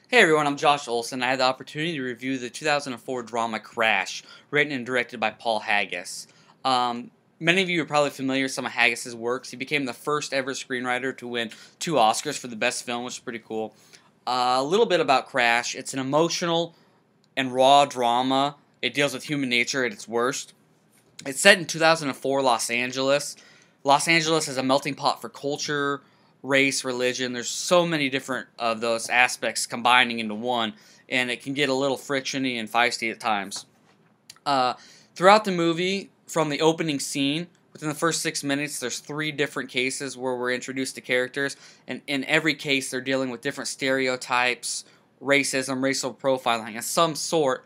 Hey everyone, I'm Josh Olson. I had the opportunity to review the 2004 drama Crash, written and directed by Paul Haggis. Many of you are probably familiar with some of Haggis's works. He became the first ever screenwriter to win 2 Oscars for the best film, which is pretty cool. A little bit about Crash. It's an emotional and raw drama. It deals with human nature at its worst. It's set in 2004 Los Angeles. Los Angeles is a melting pot for culture, race, religion. There's so many different of those aspects combining into one, and it can get a little frictiony and feisty at times. Uh, Throughout the movie, from the opening scene, within the first 6 minutes, there's 3 different cases where we're introduced to characters, and in every case, they're dealing with different stereotypes, racism, racial profiling of some sort,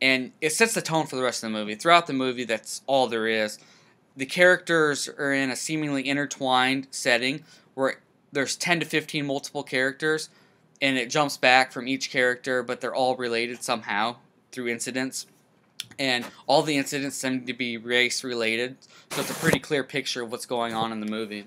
and it sets the tone for the rest of the movie. Throughout the movie, that's all there is. The characters are in a seemingly intertwined setting where there's 10 to 15 multiple characters, and it jumps back from each character, but they're all related somehow through incidents. And all the incidents seem to be race related, so it's a pretty clear picture of what's going on in the movie.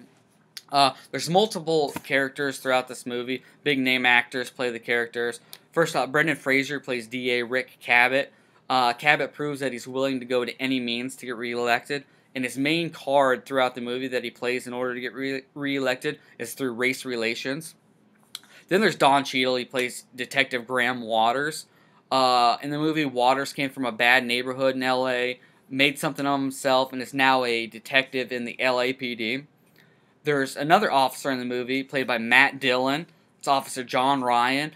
There's multiple characters throughout this movie. Big name actors play the characters. First off, Brendan Fraser plays DA Rick Cabot. Cabot proves that he's willing to go to any means to get reelected, and his main card throughout the movie that he plays in order to get reelected is through race relations. Then there's Don Cheadle. He plays Detective Graham Waters. In the movie, Waters came from a bad neighborhood in L.A., made something of himself, and is now a detective in the LAPD. There's another officer in the movie, played by Matt Dillon. It's Officer John Ryan.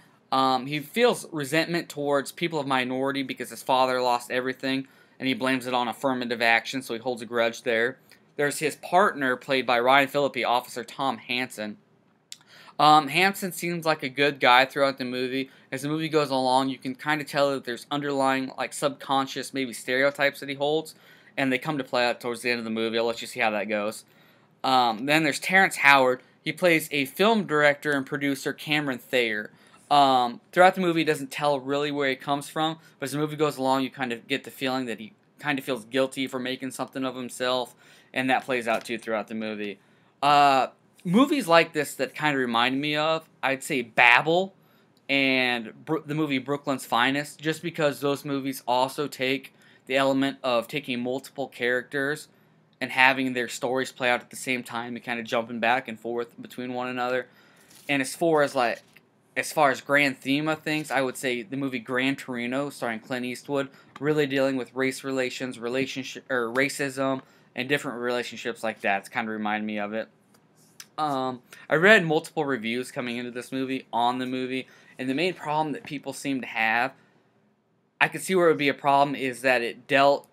He feels resentment towards people of minority because his father lost everything, and he blames it on affirmative action, so he holds a grudge there. There's his partner, played by Ryan Phillippe, Officer Tom Hansen. Hansen seems like a good guy throughout the movie. As the movie goes along, you can kind of tell that there's underlying, like, subconscious, maybe stereotypes that he holds, and they come to play out towards the end of the movie. I'll let you see how that goes. Then there's Terrence Howard. He plays a film director and producer, Cameron Thayer. Throughout the movie, he doesn't tell really where he comes from, but as the movie goes along, you kind of get the feeling that he kind of feels guilty for making something of himself, and that plays out too throughout the movie. Movies like this that kind of remind me of, I'd say Babel and the movie Brooklyn's Finest, just because those movies also take the element of taking multiple characters and having their stories play out at the same time and kind of jumping back and forth between one another. And as far as grand theme of things, I would say the movie Gran Torino, starring Clint Eastwood, really dealing with race relations, racism, and different relationships like that. It's kind of remind me of it. I read multiple reviews coming into this movie on the movie, and the main problem that people seem to have, I could see where it would be a problem, is that it deals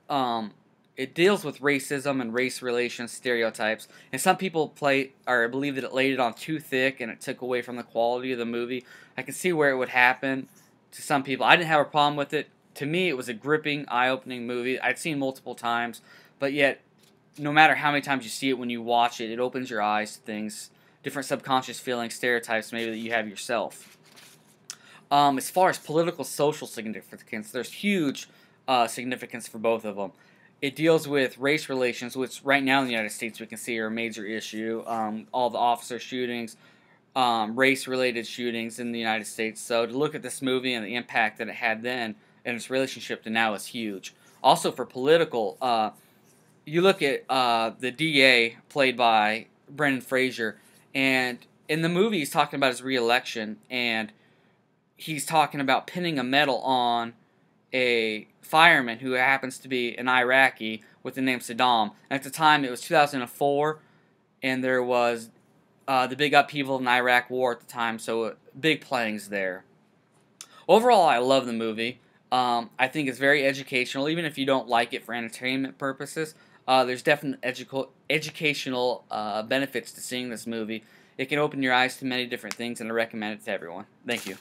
with racism and race relations stereotypes, and some people believe that it laid it on too thick and it took away from the quality of the movie. I can see where it would happen to some people. I didn't have a problem with it. To me, it was a gripping, eye-opening movie. I'd seen multiple times, but yet, no matter how many times you see it, when you watch it, it opens your eyes to things, different subconscious feelings, stereotypes maybe that you have yourself. As far as political, social significance, there's huge significance for both of them. It deals with race relations, which right now in the United States we can see are a major issue. All the officer shootings, race-related shootings in the United States. So to look at this movie and the impact that it had then and its relationship to now is huge. Also for political, you look at the DA played by Brendan Fraser, and in the movie he's talking about his re-election, and he's talking about pinning a medal on a fireman who happens to be an Iraqi with the name Saddam. And at the time, it was 2004, and there was the big upheaval in the Iraq War at the time, so big playings there. Overall, I love the movie. I think it's very educational, even if you don't like it for entertainment purposes. There's definite educational benefits to seeing this movie. It can open your eyes to many different things, and I recommend it to everyone. Thank you.